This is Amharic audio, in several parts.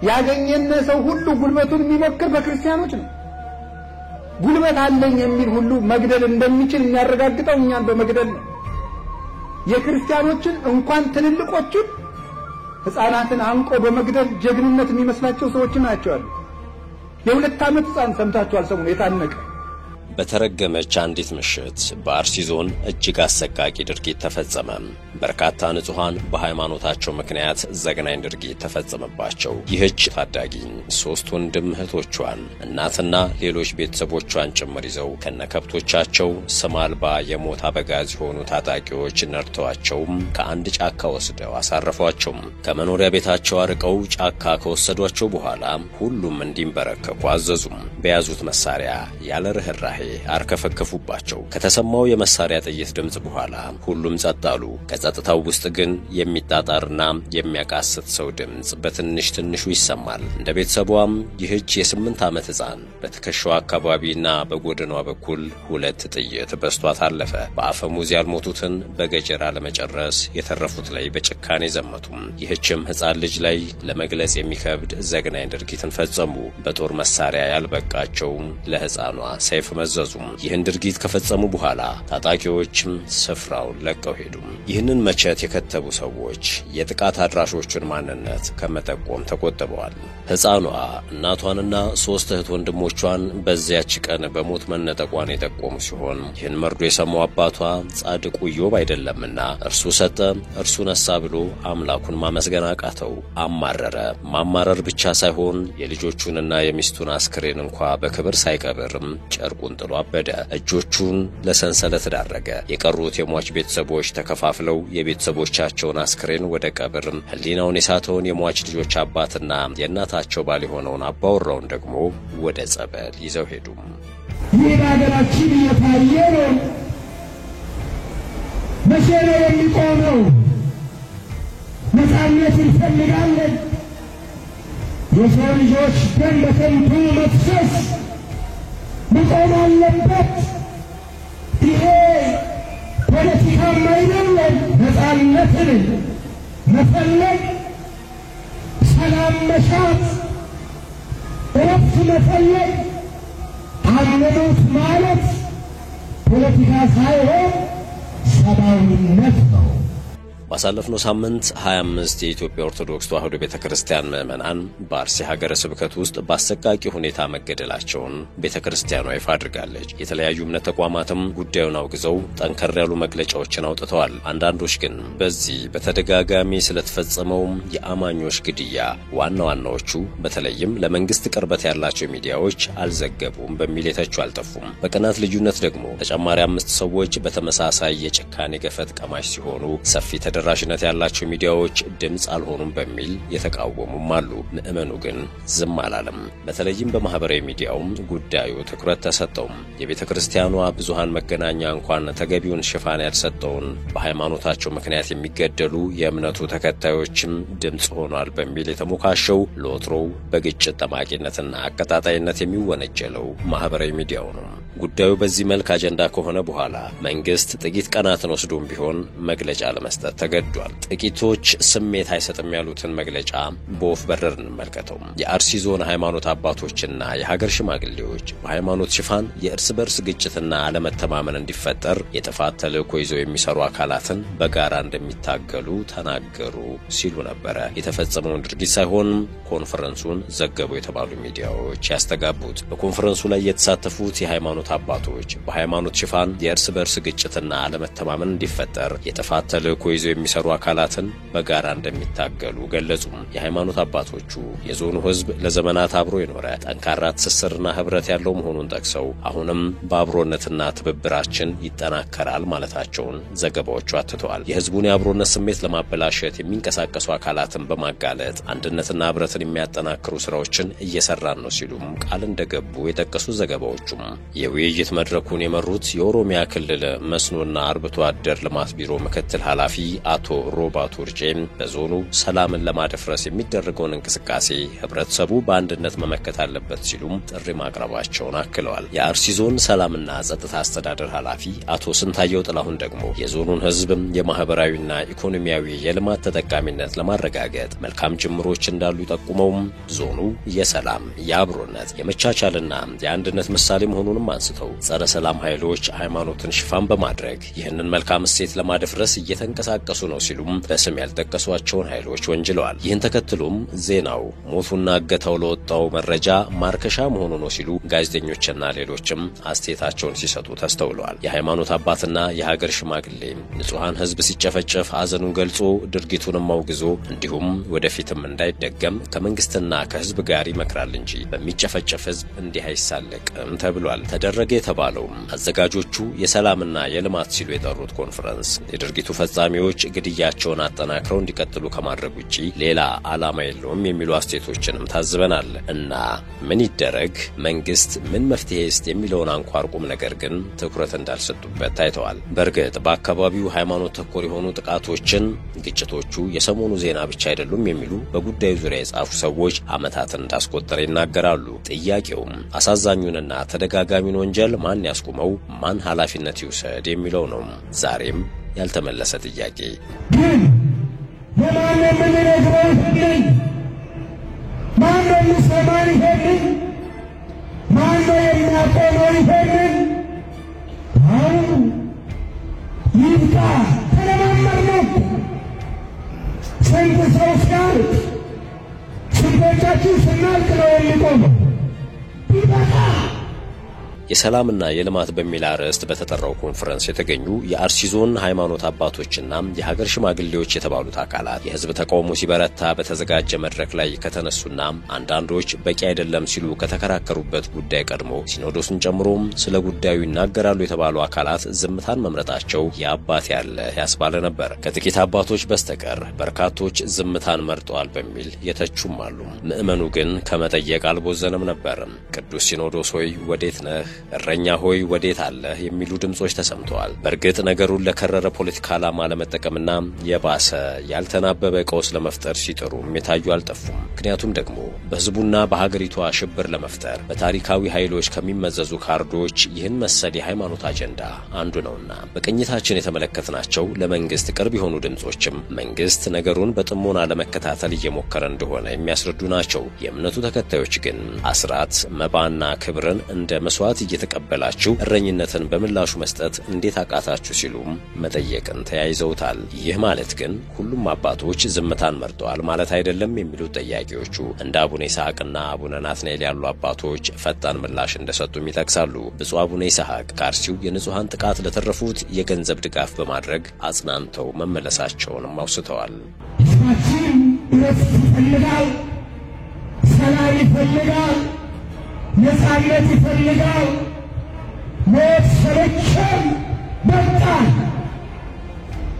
ያገኘነ ሰው ሁሉ ጉልበቱን የሚሞክር በክርስቲያኖች ነው ጉልበት አለኝ የሚል ሁሉ መግደል እንደሚችል የሚያረጋግጠው እኛን በመግደል ነው የክርስቲያኖችን እንኳን ትልልቆችን ህፃናትን አንቆ በመግደል ጀግንነት የሚመስላቸው ሰዎች ናቸው የሁለት ዓመት ህፃን ሰምታችኋል ሰሞኑን የታነቀ በተረገመች አንዲት ምሽት በአርሲ ዞን እጅግ አሰቃቂ ድርጊት ተፈጸመ። በርካታ ንጹሃን በሃይማኖታቸው ምክንያት ዘግናኝ ድርጊት ተፈጸመባቸው። ይህች ታዳጊ ሶስት ወንድም እህቶቿን እናትና ሌሎች ቤተሰቦቿን ጭምር ይዘው ከነከብቶቻቸው ስም አልባ የሞት አበጋዝ የሆኑ ታጣቂዎች ነርተዋቸው ከአንድ ጫካ ወስደው አሳረፏቸው። ከመኖሪያ ቤታቸው አርቀው ጫካ ከወሰዷቸው በኋላ ሁሉም እንዲንበረከኩ አዘዙ። በያዙት መሳሪያ ያለ ርህራሄ አርከፈከፉባቸው። ከተሰማው የመሳሪያ ጥይት ድምጽ በኋላ ሁሉም ጸጥ አሉ። ከጸጥታው ውስጥ ግን የሚጣጣርና የሚያቃስት ሰው ድምጽ በትንሽ ትንሹ ይሰማል። እንደ ቤተሰቧም ይህች የ8 ዓመት ህፃን በትከሻዋ አካባቢና በጎድናዋ በኩል 2 ጥይት በስቷት አለፈ። በአፈሙዝ ያልሞቱትን በገጀራ ለመጨረስ የተረፉት ላይ በጭካኔ ዘመቱ። ይህችም ህፃን ልጅ ላይ ለመግለጽ የሚከብድ ዘግናኝ ድርጊትን ፈጸሙ። በጦር መሳሪያ ያልበቃቸው ለህፃኗ ሰይፍ መዘዙ። ይህን ድርጊት ከፈጸሙ በኋላ ታጣቂዎችም ስፍራውን ለቀው ሄዱ። ይህንን መቸት የከተቡ ሰዎች የጥቃት አድራሾቹን ማንነት ከመጠቆም ተቆጥበዋል። ህፃኗ እናቷንና 3 እህት ወንድሞቿን በዚያች ቀን በሞት መነጠቋን የጠቆሙ ሲሆን ይህን መርዶ የሰማው አባቷ ጻድቁ ኢዮብ አይደለምና እርሱ ሰጠ እርሱ ነሳ ብሎ አምላኩን ማመስገን አቃተው። አማረረ። ማማረር ብቻ ሳይሆን የልጆቹንና የሚስቱን አስክሬን እንኳ በክብር ሳይቀብርም ጨርቁን ጥሎ አበደ። እጆቹን ለሰንሰለት ዳረገ። የቀሩት የሟች ቤተሰቦች ተከፋፍለው የቤተሰቦቻቸውን አስክሬን ወደ ቀብርም ህሊናውን የሳተውን የሟች ልጆች አባትና የእናታቸው ባል የሆነውን አባወራውን ደግሞ ወደ ጸበል ይዘው ሄዱ። ይህ ሀገራችን እየታየ ነው። መቼ ነው የሚቆመው? ነፃነት እንፈልጋለን። የሰው ልጆች ደም በከንቱ መፍሰስ መቆም አለበት። ይሄ ፖለቲካም አይደለም። ነፃነትን መፈለግ፣ ሰላም መሻት፣ እረፍት መፈለግ፣ አምኖት ማለት ፖለቲካ ሳይሆን ሰብአዊነት ነው። ባሳለፍነው ሳምንት 25 የኢትዮጵያ ኦርቶዶክስ ተዋሕዶ ቤተክርስቲያን ምዕመናን በአርሲ ሀገረ ስብከት ውስጥ በአሰቃቂ ሁኔታ መገደላቸውን ቤተክርስቲያኗ ይፋ አድርጋለች። የተለያዩ እምነት ተቋማትም ጉዳዩን አውግዘው ጠንከር ያሉ መግለጫዎችን አውጥተዋል። አንዳንዶች ግን በዚህ በተደጋጋሚ ስለተፈጸመው የአማኞች ግድያ ዋና ዋናዎቹ በተለይም ለመንግስት ቅርበት ያላቸው ሚዲያዎች አልዘገቡም በሚል የተቹ አልጠፉም። በቀናት ልዩነት ደግሞ ተጨማሪ 5 ሰዎች በተመሳሳይ የጭካኔ ገፈት ቀማሽ ሲሆኑ ሰፊ ተደራሽነት ያላቸው ሚዲያዎች ድምጽ አልሆኑም በሚል የተቃወሙም አሉ። ምዕመኑ ግን ዝም አላለም። በተለይም በማህበራዊ ሚዲያው ጉዳዩ ትኩረት ተሰጠው። የቤተክርስቲያኗ ብዙሃን መገናኛ እንኳን ተገቢውን ሽፋን ያልሰጠውን በሃይማኖታቸው ምክንያት የሚገደሉ የእምነቱ ተከታዮችም ድምጽ ሆኗል በሚል የተሞካሸው ለወትሮው በግጭት ጠማቂነትና አቀጣጣይነት የሚወነጀለው ማህበራዊ ሚዲያው ነው። ጉዳዩ በዚህ መልክ አጀንዳ ከሆነ በኋላ መንግስት ጥቂት ቀናትን ወስዶም ቢሆን መግለጫ ለመስጠት ተገዷል። ጥቂቶች ስሜት አይሰጥም ያሉትን መግለጫ በወፍ በረር እንመልከተው። የአርሲ ዞን ሃይማኖት አባቶችና የሀገር ሽማግሌዎች በሃይማኖት ሽፋን የእርስ በርስ ግጭትና አለመተማመን እንዲፈጠር የጥፋት ተልዕኮ ይዘው የሚሰሩ አካላትን በጋራ እንደሚታገሉ ተናገሩ ሲሉ ነበረ የተፈጸመውን ድርጊት ሳይሆን ኮንፈረንሱን ዘገቡ የተባሉ ሚዲያዎች ያስተጋቡት። በኮንፈረንሱ ላይ የተሳተፉት የሃይማኖት አባቶች በሃይማኖት ሽፋን የእርስ በርስ ግጭትና አለመተማመን እንዲፈጠር የጥፋት ተልዕኮ ይዘው የሚሰሩ አካላትን በጋራ እንደሚታገሉ ገለጹ። የሃይማኖት አባቶቹ የዞኑ ህዝብ ለዘመናት አብሮ የኖረ ጠንካራ ትስስርና ህብረት ያለው መሆኑን ጠቅሰው አሁንም በአብሮነትና ትብብራችን ይጠናከራል ማለታቸውን ዘገባዎቹ አትተዋል። የህዝቡን የአብሮነት ስሜት ለማበላሸት የሚንቀሳቀሱ አካላትን በማጋለጥ አንድነትና ህብረትን የሚያጠናክሩ ስራዎችን እየሰራን ነው ሲሉም ቃል እንደገቡ የጠቀሱ ዘገባዎቹም የውይይት መድረኩን የመሩት የኦሮሚያ ክልል መስኖና አርብቶ አደር ልማት ቢሮ ምክትል ኃላፊ አቶ ሮባ ቱርጬ በዞኑ ሰላምን ለማደፍረስ የሚደረገውን እንቅስቃሴ ህብረተሰቡ በአንድነት መመከት አለበት ሲሉም ጥሪ ማቅረባቸውን አክለዋል። የአርሲ ዞን ሰላምና ጸጥታ አስተዳደር ኃላፊ አቶ ስንታየው ጥላሁን ደግሞ የዞኑን ህዝብ የማህበራዊና ኢኮኖሚያዊ የልማት ተጠቃሚነት ለማረጋገጥ መልካም ጅምሮች እንዳሉ ጠቁመው ዞኑ የሰላም፣ የአብሮነት፣ የመቻቻልና የአንድነት ምሳሌ መሆኑንም አንስተው ጸረ ሰላም ኃይሎች ሃይማኖትን ሽፋን በማድረግ ይህንን መልካም እሴት ለማደፍረስ እየተንቀሳቀሱ ነው ሲሉም በስም ያልጠቀሷቸውን ኃይሎች ወንጅለዋል። ይህን ተከትሎም ዜናው ሞቱና እገታው ለወጣው መረጃ ማርከሻ መሆኑ ነው ሲሉ ጋዜጠኞችና ሌሎችም አስተያየታቸውን ሲሰጡ ተስተውለዋል። የሃይማኖት አባትና የሀገር ሽማግሌ ንጹሃን ህዝብ ሲጨፈጨፍ ሐዘኑን ገልጾ ድርጊቱንም አውግዞ እንዲሁም ወደፊትም እንዳይደገም ከመንግስትና ከህዝብ ጋር ይመክራል እንጂ በሚጨፈጨፍ ህዝብ እንዲህ አይሳለቅም ተብሏል። ተደረገ የተባለው አዘጋጆቹ የሰላምና የልማት ሲሉ የጠሩት ኮንፈረንስ የድርጊቱ ፈጻሚዎች ግድያቸውን አጠናክረው እንዲቀጥሉ ከማድረግ ውጪ ሌላ ዓላማ የለውም የሚሉ አስተያየቶችንም ታዝበናል። እና ምን ይደረግ፣ መንግስት ምን መፍትሄ ይስጥ የሚለውን አንኳር ቁም ነገር ግን ትኩረት እንዳልሰጡበት ታይተዋል። በእርግጥ በአካባቢው ሃይማኖት ተኮር የሆኑ ጥቃቶችን፣ ግጭቶቹ የሰሞኑ ዜና ብቻ አይደሉም የሚሉ በጉዳዩ ዙሪያ የጻፉ ሰዎች ዓመታትን እንዳስቆጠረ ይናገራሉ። ጥያቄውም አሳዛኙንና ተደጋጋሚውን ወንጀል ማን ያስቁመው፣ ማን ኃላፊነት ይውሰድ የሚለው ነው። ዛሬም ያልተመለሰ ጥያቄ ግን ለማን የምንነግረው ይሄንን? ማን ነው የሚሰማን ይሄንን? ማን ነው የሚያቆመው ይሄንን? አሁን ይብቃ፣ ተለማመድነው። ስንት ሰው ሲያልቅ ስንቶቻችን ስናልቅ ነው የሚቆመው? ይበቃ። የሰላምና የልማት በሚል አርዕስት በተጠራው ኮንፈረንስ የተገኙ የአርሲ ዞን ሃይማኖት አባቶችና የሀገር ሽማግሌዎች የተባሉት አካላት የህዝብ ተቃውሞ ሲበረታ በተዘጋጀ መድረክ ላይ ከተነሱና አንዳንዶች በቂ አይደለም ሲሉ ከተከራከሩበት ጉዳይ ቀድሞ ሲኖዶስን ጨምሮ ስለ ጉዳዩ ይናገራሉ የተባሉ አካላት ዝምታን መምረጣቸው የአባት ያለ ያስባለ ነበር። ከጥቂት አባቶች በስተቀር በርካቶች ዝምታን መርጠዋል በሚል የተቹም አሉ። ምዕመኑ ግን ከመጠየቅ አልቦዘነም ነበር። ቅዱስ ሲኖዶስ ሆይ ወዴት ነህ? እረኛ ሆይ ወዴት አለ? የሚሉ ድምጾች ተሰምተዋል። በእርግጥ ነገሩን ለከረረ ፖለቲካ ዓላማ ለመጠቀምና የባሰ ያልተናበበ ቀውስ ለመፍጠር ሲጥሩም የታዩ አልጠፉም። ምክንያቱም ደግሞ በህዝቡና በሀገሪቷ ሽብር ለመፍጠር በታሪካዊ ኃይሎች ከሚመዘዙ ካርዶች ይህን መሰል የሃይማኖት አጀንዳ አንዱ ነውና በቅኝታችን የተመለከትናቸው ለመንግስት ቅርብ የሆኑ ድምጾችም መንግስት ነገሩን በጥሞና ለመከታተል እየሞከረ እንደሆነ የሚያስረዱ ናቸው። የእምነቱ ተከታዮች ግን አስራት፣ መባና ክብርን እንደ መስዋዕት እየተቀበላችሁ እረኝነትን በምላሹ መስጠት እንዴት አቃታችሁ ሲሉም መጠየቅን ተያይዘውታል። ይህ ማለት ግን ሁሉም አባቶች ዝምታን መርጠዋል ማለት አይደለም የሚሉት ጠያቂዎቹ እንደ አቡነ ይስሐቅና አቡነ ናትናኤል ያሉ አባቶች ፈጣን ምላሽ እንደሰጡም ይጠቅሳሉ። ብፁዕ አቡነ ይስሐቅ ከአርሲው የንጹሃን ጥቃት ለተረፉት የገንዘብ ድጋፍ በማድረግ አጽናንተው መመለሳቸውንም አውስተዋል። ህዝባችን እረፍት ይፈልጋል፣ ሰላም ይፈልጋል፣ ነፃነት ይፈልጋል። ሞት ሰለቸን፣ በቃን።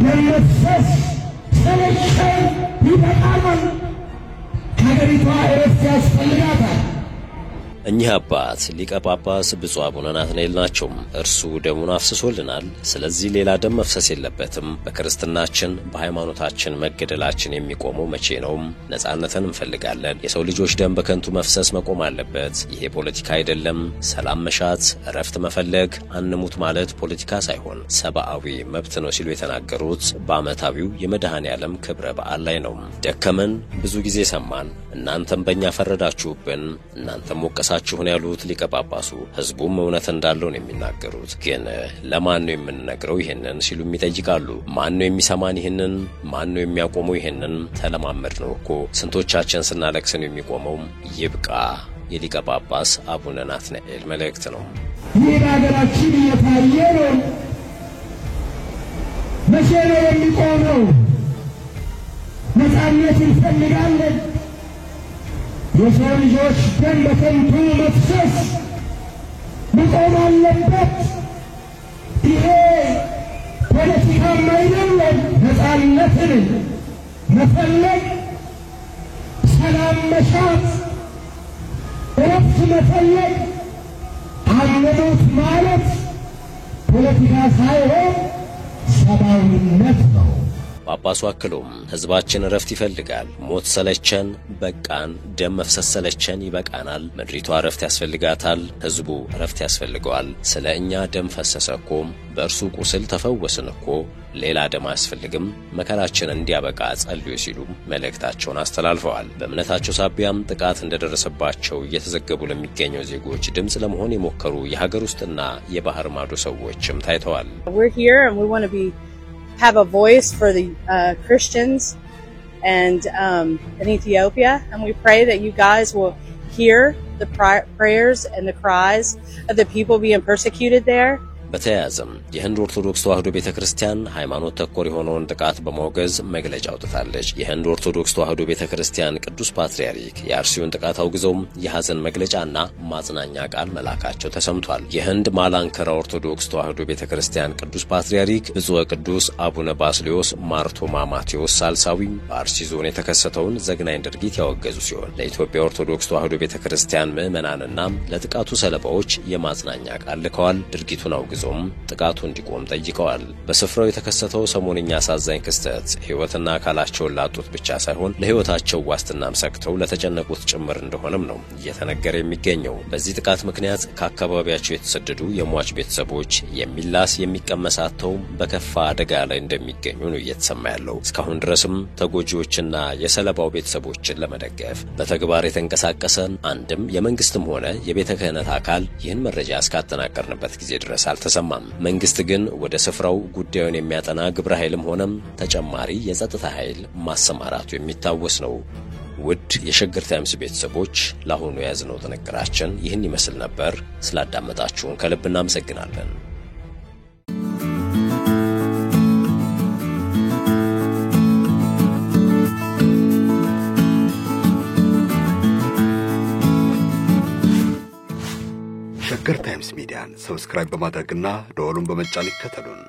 መመሰስ ሰለቸን፣ ይበቃናል። ሀገሪቷ እረፍት ያስፈልጋታል። እኚህ አባት ሊቀ ጳጳስ ብፁዕ አቡነ ናትናኤል ናቸው። እርሱ ደሙን አፍስሶልናል፣ ስለዚህ ሌላ ደም መፍሰስ የለበትም። በክርስትናችን በሃይማኖታችን መገደላችን የሚቆመው መቼ ነው? ነፃነትን እንፈልጋለን። የሰው ልጆች ደም በከንቱ መፍሰስ መቆም አለበት። ይሄ ፖለቲካ አይደለም። ሰላም መሻት፣ እረፍት መፈለግ፣ አንሙት ማለት ፖለቲካ ሳይሆን ሰብአዊ መብት ነው ሲሉ የተናገሩት በዓመታዊው የመድኃኔ ዓለም ክብረ በዓል ላይ ነው። ደከመን፣ ብዙ ጊዜ ሰማን፣ እናንተም በእኛ ፈረዳችሁብን፣ እናንተም ወቀሳችሁን ያሉት ሊቀ ጳጳሱ ህዝቡም እውነት እንዳለው ነው የሚናገሩት። ግን ለማን ነው የምንነግረው ይሄንን ሲሉም ይጠይቃሉ። ማን ነው የሚሰማን ይሄንን? ማን ነው የሚያቆመው ይሄንን? ተለማመድ ነው እኮ ስንቶቻችን ስናለቅስ ነው የሚቆመው? ይብቃ የሊቀ ጳጳስ አቡነ ናትናኤል መልእክት ነው። ይህ በሀገራችን እየታየ ነው። መቼ ነው የሚቆመው? ነፃነት እንፈልጋለን። የሰው ልጆች ደም በከንቱ መፍሰስ መቆም አለበት። ይሄ ፖለቲካም አይደለም። ነፃነትን መፈለግ፣ ሰላም መሻት፣ እረፍት መፈለግ፣ ሃይማኖት ማለት ፖለቲካ ሳይሆን ሰብአዊነት ነው። ጳጳሱ አክሎም ሕዝባችን እረፍት ይፈልጋል። ሞት ሰለቸን፣ በቃን። ደም መፍሰስ ሰለቸን፣ ይበቃናል። ምድሪቷ እረፍት ያስፈልጋታል። ሕዝቡ እረፍት ያስፈልገዋል። ስለ እኛ ደም ፈሰሰ እኮ፣ በእርሱ ቁስል ተፈወስን እኮ፣ ሌላ ደም አያስፈልግም። መከራችን እንዲያበቃ ጸልዩ ሲሉ መልእክታቸውን አስተላልፈዋል። በእምነታቸው ሳቢያም ጥቃት እንደደረሰባቸው እየተዘገቡ ለሚገኙ ዜጎች ድምጽ ለመሆን የሞከሩ የሀገር ውስጥና የባህር ማዶ ሰዎችም ታይተዋል። have a voice for the Christians and in Ethiopia, and we pray that you guys will hear the prayers and the cries of the people being persecuted there. በተያያዘም የህንድ ኦርቶዶክስ ተዋሕዶ ቤተክርስቲያን ሃይማኖት ተኮር የሆነውን ጥቃት በመወገዝ መግለጫ አውጥታለች። የህንድ ኦርቶዶክስ ተዋሕዶ ቤተክርስቲያን ቅዱስ ፓትርያርክ የአርሲውን ጥቃት አውግዘው የሐዘን መግለጫና ማጽናኛ ቃል መላካቸው ተሰምቷል። የህንድ ማላንከራ ኦርቶዶክስ ተዋሕዶ ቤተክርስቲያን ቅዱስ ፓትርያርክ ብፁዕ ቅዱስ አቡነ ባስልዮስ ማርቶማ ማቴዎስ ሳልሳዊ በአርሲ ዞን የተከሰተውን ዘግናኝ ድርጊት ያወገዙ ሲሆን ለኢትዮጵያ ኦርቶዶክስ ተዋሕዶ ቤተክርስቲያን ምዕመናንና ለጥቃቱ ሰለባዎች የማጽናኛ ቃል ልከዋል። ድርጊቱን አውግዘው ጥቃቱ እንዲቆም ጠይቀዋል። በስፍራው የተከሰተው ሰሞንኛ አሳዛኝ ክስተት ሕይወትና አካላቸውን ላጡት ብቻ ሳይሆን ለሕይወታቸው ዋስትናም ሰግተው ለተጨነቁት ጭምር እንደሆነም ነው እየተነገረ የሚገኘው። በዚህ ጥቃት ምክንያት ከአካባቢያቸው የተሰደዱ የሟች ቤተሰቦች የሚላስ የሚቀመሳተው በከፋ አደጋ ላይ እንደሚገኙ ነው እየተሰማ ያለው። እስካሁን ድረስም ተጎጂዎችና የሰለባው ቤተሰቦችን ለመደገፍ በተግባር የተንቀሳቀሰ አንድም የመንግስትም ሆነ የቤተ ክህነት አካል ይህን መረጃ እስካጠናቀርንበት ጊዜ ድረስ አልተሰማም። መንግስት ግን ወደ ስፍራው ጉዳዩን የሚያጠና ግብረ ኃይልም ሆነም ተጨማሪ የጸጥታ ኃይል ማሰማራቱ የሚታወስ ነው። ውድ የሸገር ታይምስ ቤተሰቦች ለአሁኑ የያዝነው ጥንቅራችን ይህን ይመስል ነበር። ስላዳመጣችሁን ከልብ እናመሰግናለን። ሸገር ታይምስ ሚዲያን ሰብስክራይብ በማድረግና ደወሉን በመጫን ይከተሉን።